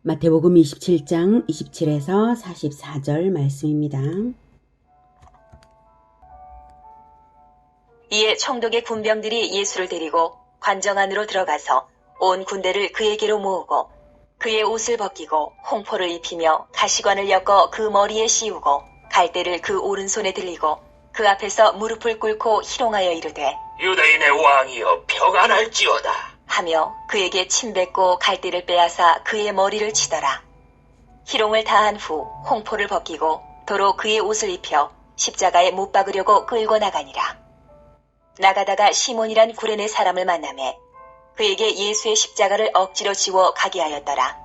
마태복음 27장 27에서 44절 말씀입니다. 이에 총독의 군병들이 예수를 데리고 관정 안으로 들어가서 온 군대를 그에게로 모으고 그의 옷을 벗기고 홍포를 입히며 가시관을 엮어 그 머리에 씌우고 갈대를 그 오른손에 들리고 그 앞에서 무릎을 꿇고 희롱하여 이르되 유대인의 왕이여 평안할지어다 하며 그에게 침 뱉고 갈대를 빼앗아 그의 머리를 치더라. 희롱을 다한 후 홍포를 벗기고 도로 그의 옷을 입혀 십자가에 못 박으려고 끌고 나가니라. 나가다가 시몬이란 구레네 사람을 만나매 그에게 예수의 십자가를 억지로 지워 가게 하였더라.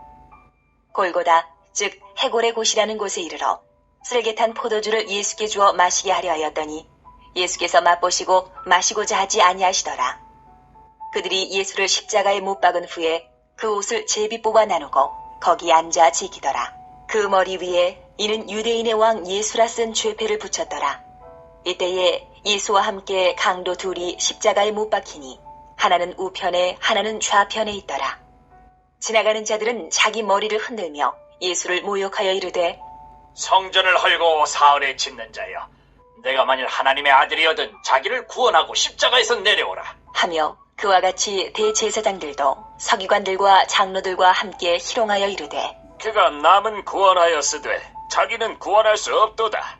골고다 즉 해골의 곳이라는 곳에 이르러 쓸개 탄 포도주를 예수께 주어 마시게 하려 하였더니 예수께서 맛보시고 마시고자 하지 아니하시더라. 그들이 예수를 십자가에 못 박은 후에 그 옷을 제비 뽑아 나누고 거기 앉아 지키더라. 그 머리 위에 이는 유대인의 왕 예수라 쓴 죄패를 붙였더라. 이때에 예수와 함께 강도 둘이 십자가에 못 박히니 하나는 우편에 하나는 좌편에 있더라. 지나가는 자들은 자기 머리를 흔들며 예수를 모욕하여 이르되 성전을 헐고 사흘에 짓는 자여 내가 만일 하나님의 아들이어든 자기를 구원하고 십자가에서 내려오라 하며 그와 같이 대제사장들도 서기관들과 장로들과 함께 희롱하여 이르되 그가 남은 구원하였으되 자기는 구원할 수 없도다.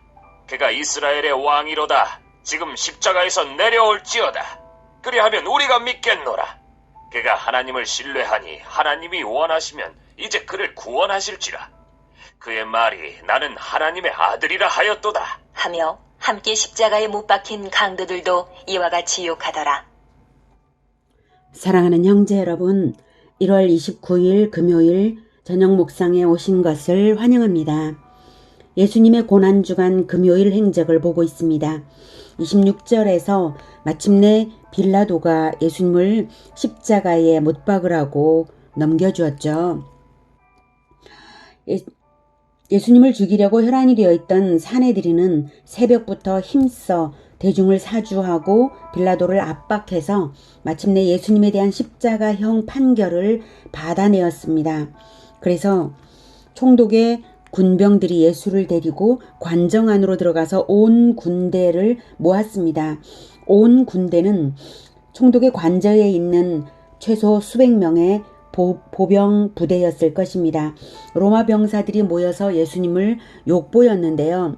그가 이스라엘의 왕이로다. 지금 십자가에서 내려올지어다. 그리하면 우리가 믿겠노라. 그가 하나님을 신뢰하니 하나님이 원하시면 이제 그를 구원하실지라. 그의 말이 나는 하나님의 아들이라 하였도다. 하며 함께 십자가에 못 박힌 강도들도 이와 같이 욕하더라. 사랑하는 형제 여러분, 1월 29일 금요일 저녁 묵상에 오신 것을 환영합니다. 예수님의 고난주간 금요일 행적을 보고 있습니다. 26절에서 마침내 빌라도가 예수님을 십자가에 못 박으라고 넘겨주었죠. 예수님을 죽이려고 혈안이 되어 있던 사내들이는 새벽부터 힘써 대중을 사주하고 빌라도를 압박해서 마침내 예수님에 대한 십자가형 판결을 받아내었습니다. 그래서 총독의 군병들이 예수를 데리고 관정 안으로 들어가서 온 군대를 모았습니다. 온 군대는 총독의 관저에 있는 최소 수백 명의 보병 부대였을 것입니다. 로마 병사들이 모여서 예수님을 욕보였는데요.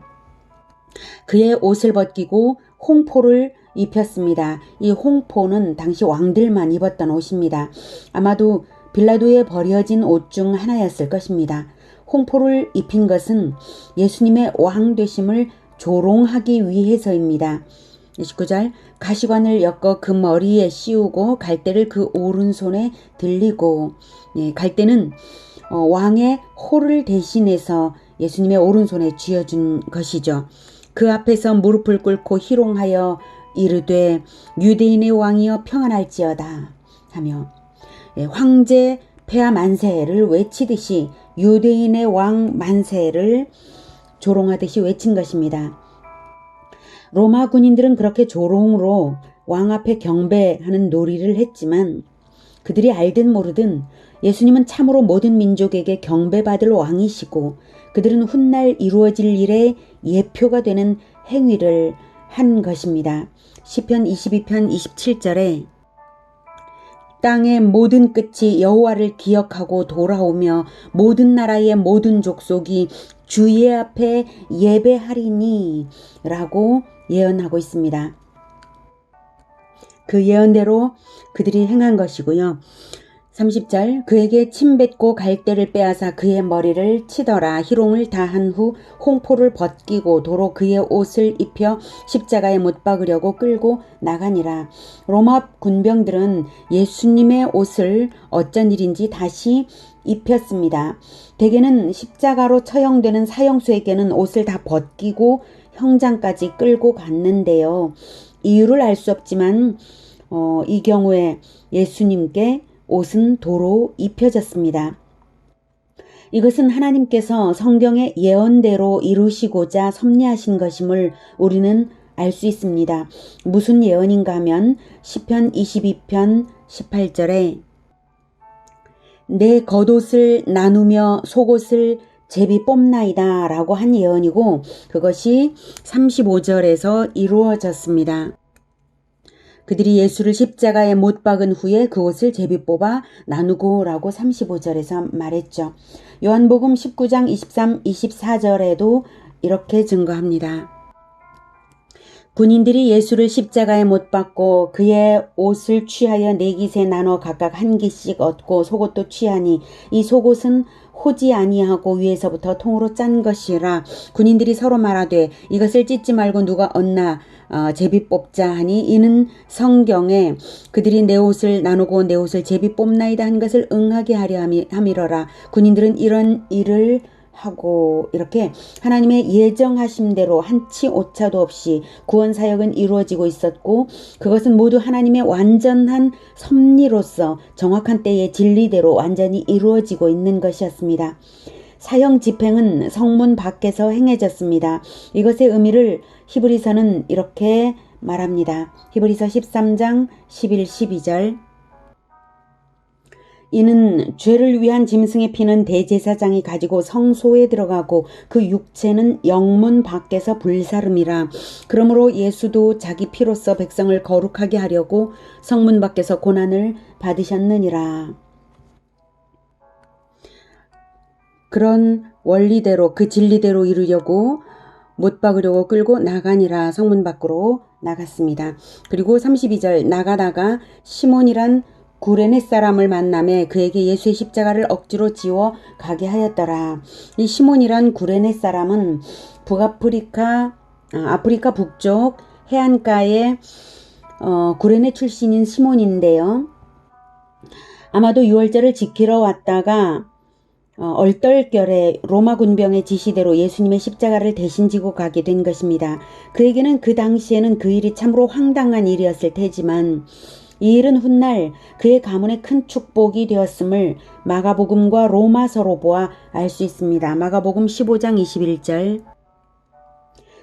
그의 옷을 벗기고 홍포를 입혔습니다. 이 홍포는 당시 왕들만 입었던 옷입니다. 아마도 빌라도에 버려진 옷 중 하나였을 것입니다. 홍포를 입힌 것은 예수님의 왕 되심을 조롱하기 위해서입니다. 29절 가시관을 엮어 그 머리에 씌우고 갈대를 그 오른손에 들리고 갈대는 왕의 호를 대신해서 예수님의 오른손에 쥐어준 것이죠. 그 앞에서 무릎을 꿇고 희롱하여 이르되 유대인의 왕이여 평안할지어다 하며 황제 폐하 만세를 외치듯이 유대인의 왕 만세를 조롱하듯이 외친 것입니다. 로마 군인들은 그렇게 조롱으로 왕 앞에 경배하는 놀이를 했지만 그들이 알든 모르든 예수님은 참으로 모든 민족에게 경배받을 왕이시고 그들은 훗날 이루어질 일의 예표가 되는 행위를 한 것입니다. 시편 22편 27절에 땅의 모든 끝이 여호와를 기억하고 돌아오며 모든 나라의 모든 족속이 주의 앞에 예배하리니 라고 예언하고 있습니다. 그 예언대로 그들이 행한 것이고요. 30절 그에게 침 뱉고 갈대를 빼앗아 그의 머리를 치더라. 희롱을 다한 후 홍포를 벗기고 도로 그의 옷을 입혀 십자가에 못 박으려고 끌고 나가니라. 로마 군병들은 예수님의 옷을 어쩐 일인지 다시 입혔습니다. 대개는 십자가로 처형되는 사형수에게는 옷을 다 벗기고 형장까지 끌고 갔는데요. 이유를 알 수 없지만 이 경우에 예수님께 옷은 도로 입혀졌습니다. 이것은 하나님께서 성경의 예언대로 이루시고자 섭리하신 것임을 우리는 알 수 있습니다. 무슨 예언인가 하면 시편 22편 18절에 내 겉옷을 나누며 속옷을 제비 뽑나이다 라고 한 예언이고 그것이 35절에서 이루어졌습니다. 그들이 예수를 십자가에 못 박은 후에 그 옷을 제비 뽑아 나누고 라고 35절에서 말했죠. 요한복음 19장 23, 24절에도 이렇게 증거합니다. 군인들이 예수를 십자가에 못 박고 그의 옷을 취하여 네 깃에 나눠 각각 한 깃씩 얻고 속옷도 취하니 이 속옷은 호지 아니하고 위에서부터 통으로 짠 것이라. 군인들이 서로 말하되 이것을 찢지 말고 누가 얻나 제비 뽑자 하니 이는 성경에 그들이 내 옷을 나누고 내 옷을 제비 뽑나이다 한 것을 응하게 하려 함이러라. 군인들은 이런 일을 하고 이렇게 하나님의 예정하심대로 한치 오차도 없이 구원 사역은 이루어지고 있었고 그것은 모두 하나님의 완전한 섭리로서 정확한 때의 진리대로 완전히 이루어지고 있는 것이었습니다. 사형 집행은 성문 밖에서 행해졌습니다. 이것의 의미를 히브리서는 이렇게 말합니다. 히브리서 13장 11, 12절 이는 죄를 위한 짐승의 피는 대제사장이 가지고 성소에 들어가고 그 육체는 영문 밖에서 불사름이라. 그러므로 예수도 자기 피로써 백성을 거룩하게 하려고 성문 밖에서 고난을 받으셨느니라. 그런 원리대로 그 진리대로 이루려고 못 박으려고 끌고 나가니라. 성문 밖으로 나갔습니다. 그리고 32절 나가다가 시몬이란 구레네 사람을 만남에 그에게 예수의 십자가를 억지로 지워 가게 하였더라. 이 시몬이란 구레네 사람은 아프리카 북쪽 해안가의 구레네 출신인 시몬인데요. 아마도 유월절을 지키러 왔다가 얼떨결에 로마 군병의 지시대로 예수님의 십자가를 대신 지고 가게 된 것입니다. 그에게는 그 당시에는 그 일이 참으로 황당한 일이었을 테지만 이 일은 훗날 그의 가문에 큰 축복이 되었음을 마가복음과 로마서로 보아 알 수 있습니다. 마가복음 15장 21절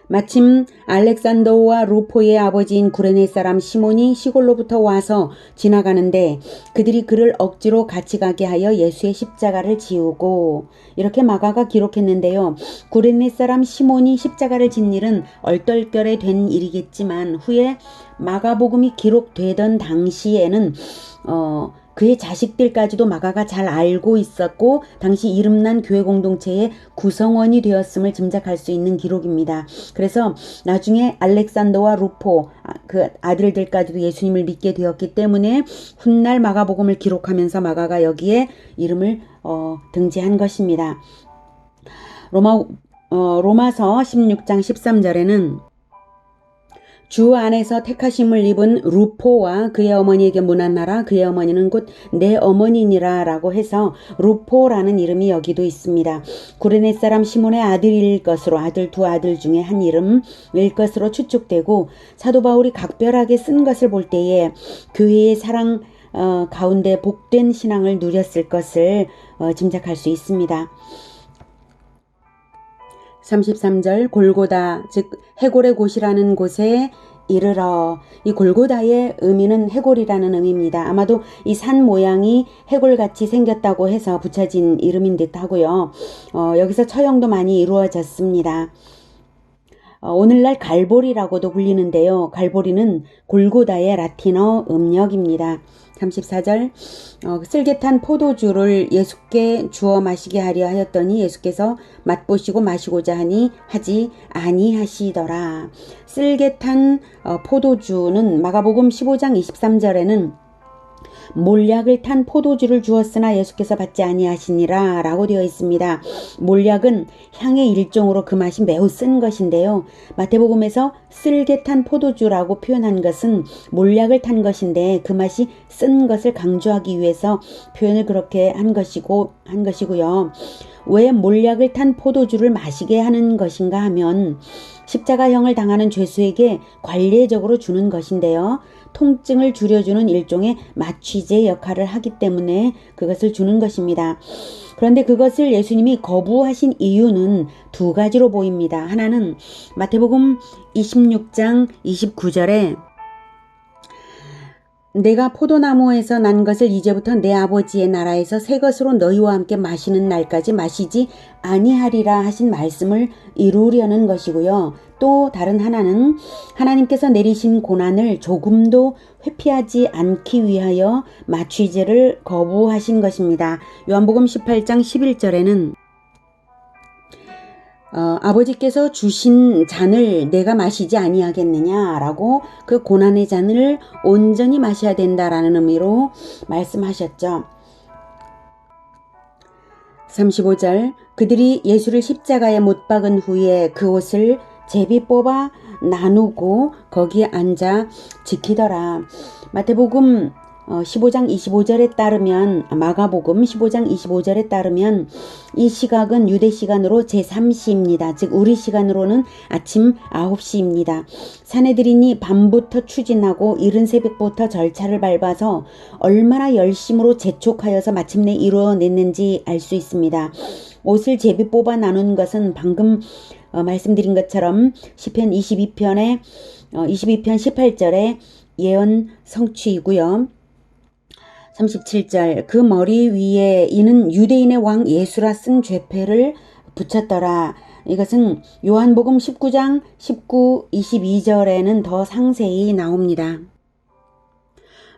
마침 알렉산더와 루포의 아버지인 구레네 사람 시몬이 시골로부터 와서 지나가는데 그들이 그를 억지로 같이 가게 하여 예수의 십자가를 지우고 이렇게 마가가 기록했는데요. 구레네 사람 시몬이 십자가를 진 일은 얼떨결에 된 일이겠지만 후에 마가복음이 기록되던 당시에는 그의 자식들까지도 마가가 잘 알고 있었고 당시 이름난 교회 공동체의 구성원이 되었음을 짐작할 수 있는 기록입니다. 그래서 나중에 알렉산더와 루포 그 아들들까지도 예수님을 믿게 되었기 때문에 훗날 마가복음을 기록하면서 마가가 여기에 이름을 등재한 것입니다. 로마서 16장 13절에는 주 안에서 택하심을 입은 루포와 그의 어머니에게 문안하라. 그의 어머니는 곧 내 어머니니라 라고 해서 루포라는 이름이 여기도 있습니다. 구레네 사람 시몬의 아들일 것으로 두 아들 중에 한 이름일 것으로 추측되고 사도 바울이 각별하게 쓴 것을 볼 때에 교회의 사랑 가운데 복된 신앙을 누렸을 것을 짐작할 수 있습니다. 33절 골고다 즉 해골의 곳이라는 곳에 이르러. 이 골고다의 의미는 해골이라는 의미입니다. 아마도 이 산 모양이 해골같이 생겼다고 해서 붙여진 이름인 듯 하고요. 여기서 처형도 많이 이루어졌습니다. 오늘날 갈보리라고도 불리는데요. 갈보리는 골고다의 라틴어 음력입니다. 34절 쓸개탄 포도주를 예수께 주어 마시게 하려 하였더니 예수께서 맛보시고 마시고자 하지 아니하시더라. 쓸개탄 포도주는 마가복음 15장 23절에는 몰약을 탄 포도주를 주었으나 예수께서 받지 아니하시니라 라고 되어 있습니다. 몰약은 향의 일종으로 그 맛이 매우 쓴 것인데요. 마태복음에서 쓸개 탄 포도주라고 표현한 것은 몰약을 탄 것인데 그 맛이 쓴 것을 강조하기 위해서 표현을 그렇게 한 것이고요. 왜 몰약을 탄 포도주를 마시게 하는 것인가 하면 십자가형을 당하는 죄수에게 관례적으로 주는 것인데요. 통증을 줄여주는 일종의 마취제 역할을 하기 때문에 그것을 주는 것입니다. 그런데 그것을 예수님이 거부하신 이유는 두 가지로 보입니다. 하나는 마태복음 26장 29절에 내가 포도나무에서 난 것을 이제부터 내 아버지의 나라에서 새 것으로 너희와 함께 마시는 날까지 마시지 아니하리라 하신 말씀을 이루려는 것이고요. 또 다른 하나는 하나님께서 내리신 고난을 조금도 회피하지 않기 위하여 마취제를 거부하신 것입니다. 요한복음 18장 11절에는 아버지께서 주신 잔을 내가 마시지 아니하겠느냐라고 그 고난의 잔을 온전히 마셔야 된다라는 의미로 말씀하셨죠. 35절 그들이 예수를 십자가에 못 박은 후에 그 옷을 제비 뽑아 나누고 거기에 앉아 지키더라. 마태복음 15장 25절에 따르면 마가복음 15장 25절에 따르면 이 시각은 유대 시간으로 제3시입니다. 즉 우리 시간으로는 아침 9시입니다. 사내들이니 밤부터 추진하고 이른 새벽부터 절차를 밟아서 얼마나 열심으로 재촉하여서 마침내 이루어냈는지 알 수 있습니다. 옷을 제비 뽑아 나눈 것은 방금 말씀드린 것처럼 시편 22편 18절의 예언 성취이고요. 37절 그 머리 위에 이는 유대인의 왕 예수라 쓴 죄패를 붙였더라. 이것은 요한복음 19장 19, 22절에는 더 상세히 나옵니다.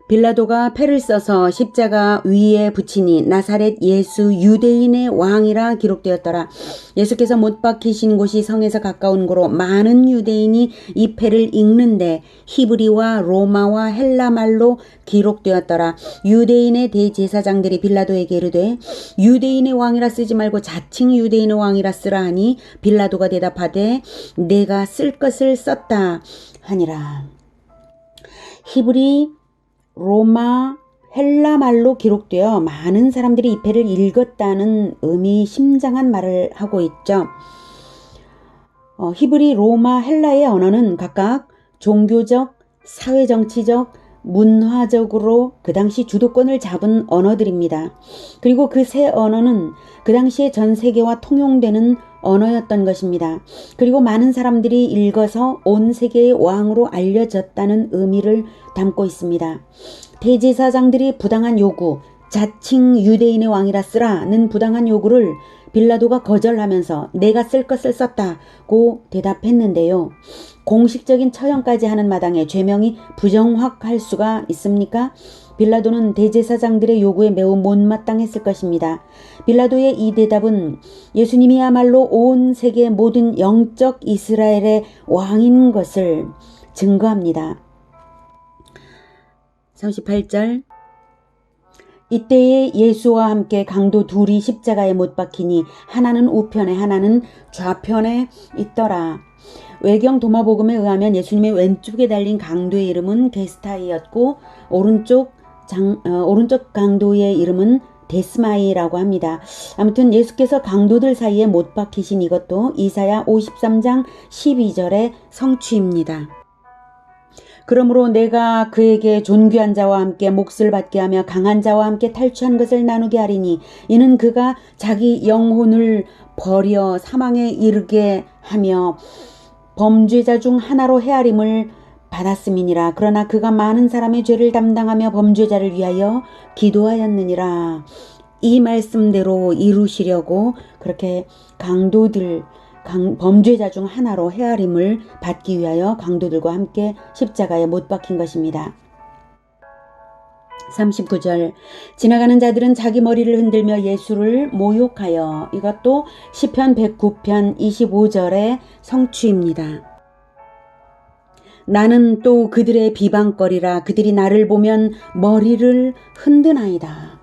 빌라도가 패를 써서 십자가 위에 붙이니 나사렛 예수 유대인의 왕이라 기록되었더라. 예수께서 못 박히신 곳이 성에서 가까운 고로 많은 유대인이 이 패를 읽는데 히브리와 로마와 헬라말로 기록되었더라. 유대인의 대제사장들이 빌라도에게 이르되 유대인의 왕이라 쓰지 말고 자칭 유대인의 왕이라 쓰라 하니 빌라도가 대답하되 내가 쓸 것을 썼다 하니라. 히브리 로마, 헬라 말로 기록되어 많은 사람들이 이 패를 읽었다는 의미심장한 말을 하고 있죠. 히브리, 로마, 헬라의 언어는 각각 종교적, 사회정치적, 문화적으로 그 당시 주도권을 잡은 언어들입니다. 그리고 그 세 언어는 그 당시에 전 세계와 통용되는 언어였던 것입니다. 그리고 많은 사람들이 읽어서 온 세계의 왕으로 알려졌다는 의미를 담고 있습니다. 대제사장들이 부당한 요구, 자칭 유대인의 왕이라 쓰라는 부당한 요구를 빌라도가 거절하면서 내가 쓸 것을 썼다고 대답했는데요. 공식적인 처형까지 하는 마당에 죄명이 부정확할 수가 있습니까? 빌라도는 대제사장들의 요구에 매우 못마땅했을 것입니다. 빌라도의 이 대답은 예수님이야말로 온 세계 모든 영적 이스라엘의 왕인 것을 증거합니다. 38절 이때에 예수와 함께 강도 둘이 십자가에 못 박히니 하나는 우편에 하나는 좌편에 있더라. 외경 도마복음에 의하면 예수님의 왼쪽에 달린 강도의 이름은 게스타이였고 오른쪽 강도의 이름은 데스마이라고 합니다. 아무튼 예수께서 강도들 사이에 못 박히신 이것도 이사야 53장 12절의 성취입니다. 그러므로 내가 그에게 존귀한 자와 함께 몫을 받게 하며 강한 자와 함께 탈취한 것을 나누게 하리니 이는 그가 자기 영혼을 버려 사망에 이르게 하며 범죄자 중 하나로 헤아림을 받았음이니라. 그러나 그가 많은 사람의 죄를 담당하며 범죄자를 위하여 기도하였느니라. 이 말씀대로 이루시려고 그렇게 범죄자 중 하나로 헤아림을 받기 위하여 강도들과 함께 십자가에 못 박힌 것입니다. 39절 지나가는 자들은 자기 머리를 흔들며 예수를 모욕하여 이것도 시편 109편 25절의 성취입니다. 나는 또 그들의 비방거리라 그들이 나를 보면 머리를 흔드나이다.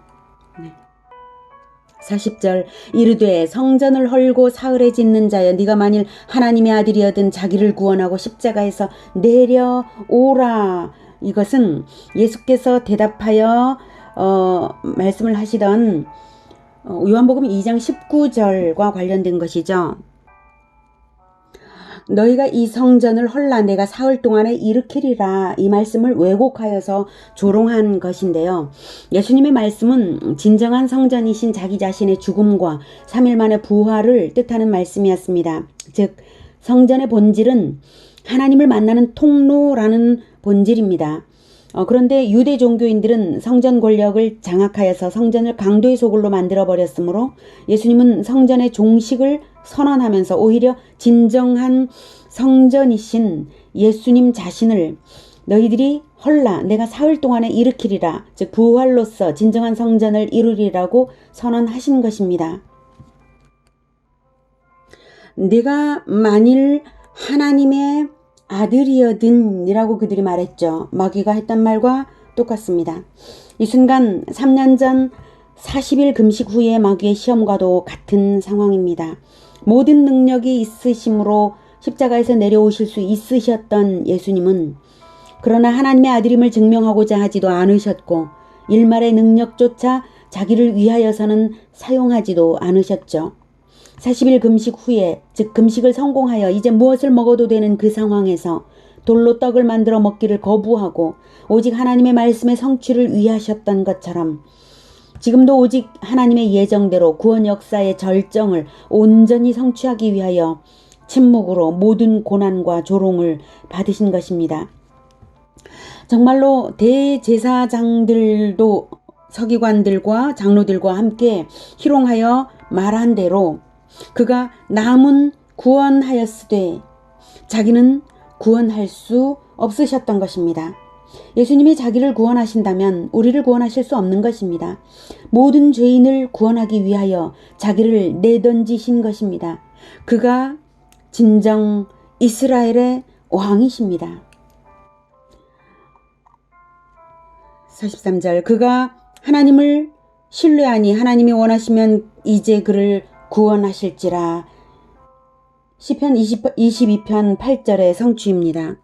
40절 이르되 성전을 헐고 사흘에 짓는 자여 네가 만일 하나님의 아들이여든 자기를 구원하고 십자가에서 내려오라. 이것은 예수께서 대답하여 말씀을 하시던 요한복음 2장 19절과 관련된 것이죠. 너희가 이 성전을 헐라 내가 사흘 동안에 일으키리라. 이 말씀을 왜곡하여서 조롱한 것인데요. 예수님의 말씀은 진정한 성전이신 자기 자신의 죽음과 3일 만의 부활을 뜻하는 말씀이었습니다. 즉 성전의 본질은 하나님을 만나는 통로라는 본질입니다. 그런데 유대 종교인들은 성전 권력을 장악하여서 성전을 강도의 소굴로 만들어버렸으므로 예수님은 성전의 종식을 선언하면서 오히려 진정한 성전이신 예수님 자신을 너희들이 헐라 내가 사흘 동안에 일으키리라, 즉 부활로서 진정한 성전을 이루리라고 선언하신 것입니다. 내가 만일 하나님의 아들이여든 이라고 그들이 말했죠. 마귀가 했던 말과 똑같습니다. 이 순간 3년 전 40일 금식 후에 마귀의 시험과도 같은 상황입니다. 모든 능력이 있으심으로 십자가에서 내려오실 수 있으셨던 예수님은 그러나 하나님의 아들임을 증명하고자 하지도 않으셨고 일말의 능력조차 자기를 위하여서는 사용하지도 않으셨죠. 40일 금식 후에, 즉 금식을 성공하여 이제 무엇을 먹어도 되는 그 상황에서 돌로 떡을 만들어 먹기를 거부하고 오직 하나님의 말씀의 성취를 위하셨던 것처럼 지금도 오직 하나님의 예정대로 구원 역사의 절정을 온전히 성취하기 위하여 침묵으로 모든 고난과 조롱을 받으신 것입니다. 정말로 대제사장들도 서기관들과 장로들과 함께 희롱하여 말한 대로 그가 남은 구원하였으되 자기는 구원할 수 없으셨던 것입니다. 예수님이 자기를 구원하신다면 우리를 구원하실 수 없는 것입니다. 모든 죄인을 구원하기 위하여 자기를 내던지신 것입니다. 그가 진정 이스라엘의 왕이십니다. 43절 그가 하나님을 신뢰하니 하나님이 원하시면 이제 그를 구원하실지라. 시편 22편 8절의 성취입니다.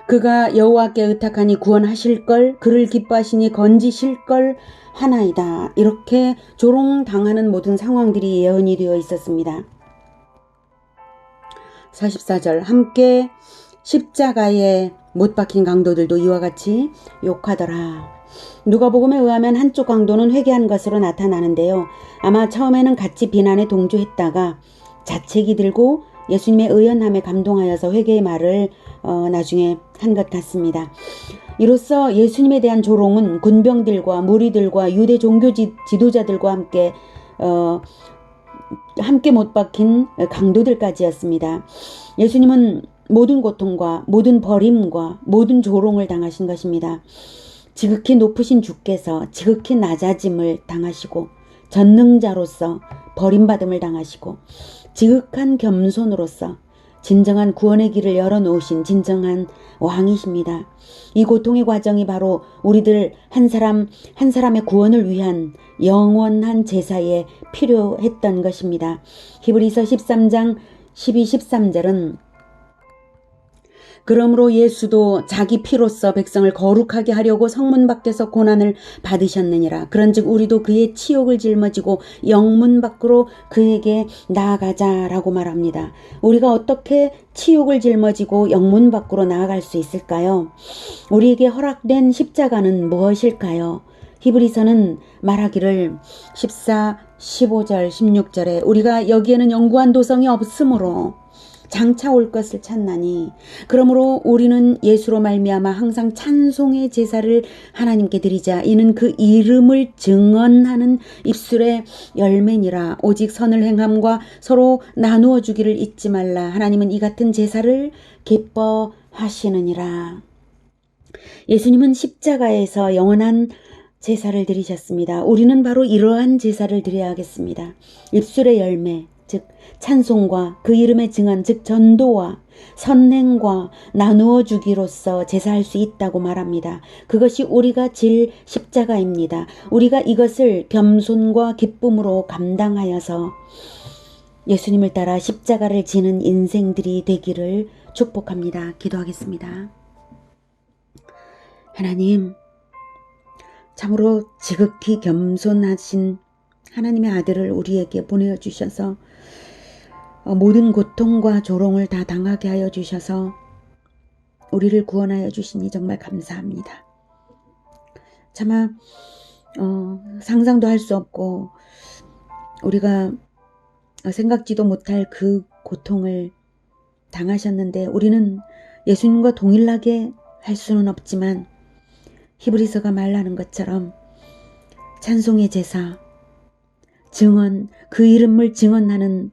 그가 여호와께 의탁하니 구원하실걸, 그를 기뻐하시니 건지실걸 하나이다. 이렇게 조롱당하는 모든 상황들이 예언이 되어 있었습니다. 44절 함께 십자가에 못 박힌 강도들도 이와 같이 욕하더라. 누가복음에 의하면 한쪽 강도는 회개한 것으로 나타나는데요. 아마 처음에는 같이 비난에 동조했다가 자책이 들고 예수님의 의연함에 감동하여서 회개의 말을 나중에 한 것 같습니다. 이로써 예수님에 대한 조롱은 군병들과 무리들과 유대 종교 지도자들과 함께 못 박힌 강도들까지였습니다. 예수님은 모든 고통과 모든 버림과 모든 조롱을 당하신 것입니다. 지극히 높으신 주께서 지극히 낮아짐을 당하시고 전능자로서 버림받음을 당하시고 지극한 겸손으로서 진정한 구원의 길을 열어놓으신 진정한 왕이십니다. 이 고통의 과정이 바로 우리들 한 사람 한 사람의 구원을 위한 영원한 제사에 필요했던 것입니다. 히브리서 13장 12, 13절은 그러므로 예수도 자기 피로써 백성을 거룩하게 하려고 성문 밖에서 고난을 받으셨느니라. 그런즉 우리도 그의 치욕을 짊어지고 영문 밖으로 그에게 나아가자라고 말합니다. 우리가 어떻게 치욕을 짊어지고 영문 밖으로 나아갈 수 있을까요? 우리에게 허락된 십자가는 무엇일까요? 히브리서는 말하기를 14, 15절, 16절에 우리가 여기에는 영구한 도성이 없으므로 장차 올 것을 찾나니 그러므로 우리는 예수로 말미암아 항상 찬송의 제사를 하나님께 드리자. 이는 그 이름을 증언하는 입술의 열매니라. 오직 선을 행함과 서로 나누어 주기를 잊지 말라. 하나님은 이 같은 제사를 기뻐하시느니라. 예수님은 십자가에서 영원한 제사를 드리셨습니다. 우리는 바로 이러한 제사를 드려야겠습니다. 입술의 열매, 즉 찬송과 그 이름의 증언, 즉 전도와 선행과 나누어 주기로서 제사할 수 있다고 말합니다. 그것이 우리가 질 십자가입니다. 우리가 이것을 겸손과 기쁨으로 감당하여서 예수님을 따라 십자가를 지는 인생들이 되기를 축복합니다. 기도하겠습니다. 하나님, 참으로 지극히 겸손하신 하나님의 아들을 우리에게 보내주셔서 모든 고통과 조롱을 다 당하게 하여 주셔서 우리를 구원하여 주시니 정말 감사합니다. 차마 상상도 할 수 없고 우리가 생각지도 못할 그 고통을 당하셨는데 우리는 예수님과 동일하게 할 수는 없지만 히브리서가 말하는 것처럼 찬송의 제사, 증언, 그 이름을 증언하는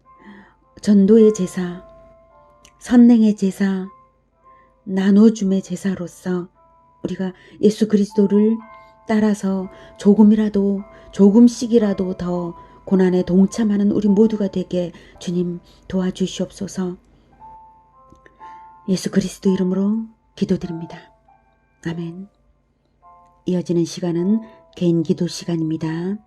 전도의 제사, 선행의 제사, 나눠줌의 제사로서 우리가 예수 그리스도를 따라서 조금씩이라도 더 고난에 동참하는 우리 모두가 되게 주님 도와주시옵소서. 예수 그리스도 이름으로 기도드립니다. 아멘. 이어지는 시간은 개인 기도 시간입니다.